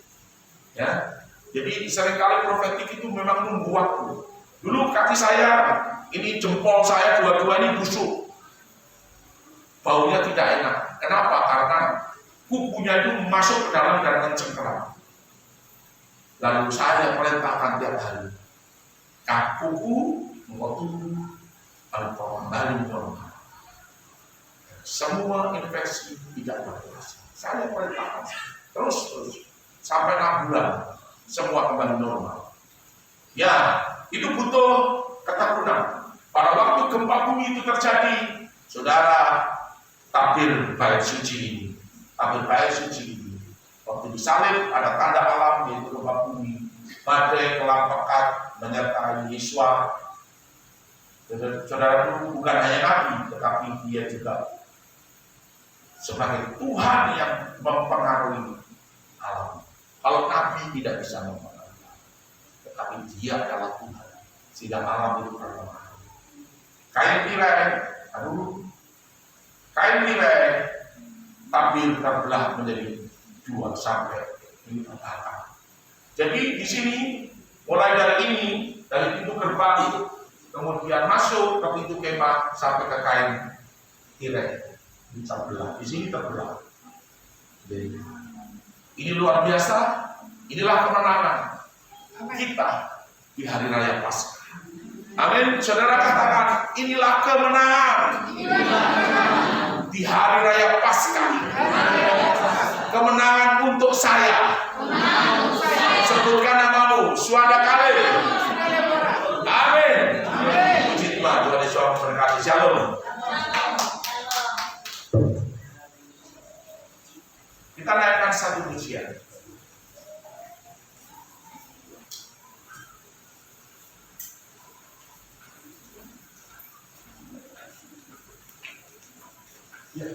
Ya, jadi seringkali profetik itu memang nunggu waktu. Dulu kaki saya, ini jempol saya dua-dua ini busuk, baunya tidak enak. Kenapa? Karena kukunya itu masuk ke dalam dan mencengkeram. Lalu saya perintahkan tiap hari, kuku mau tumbuh, lalu kembali normal. Semua infeksi tidak berkuasa. Saya perintahkan terus sampai 6 bulan. semua kembali normal. Ya, itu butuh ketekunan. Pada waktu gempa bumi itu terjadi, saudara, tabir bait suci. Tabir bait suci. Waktu disalib ada tanda alam yaitu gempa bumi, badai, kelam pekat menyertai Yesua. Saudara itu bukan hanya nabi, tetapi dia juga sebagai Tuhan yang mempengaruhi alam. Kalau nabi tidak bisa mempengaruhi, tetapi dia adalah Tuhan, sehingga alam itu terpengaruh. Kain tirai, tabir terbelah menjadi 2 sampai 5 batang. Jadi di sini mulai dari ini, dari pintu gerbang, kemudian masuk ke pintu kemah sampai ke kain tirai terbelah. Di sini terbelah. Jadi, ini luar biasa. Inilah kemenangan kita di hari raya Paskah. Amin. Saudara katakan, inilah kemenangan di hari raya Paskah. Kemenangan untuk saya. Sebutkan namamu, suara kali. Amin. Puji Tuhan, Tuhan Yesus memberkati. Shalom. Kita naikkan satu pujian. Ya.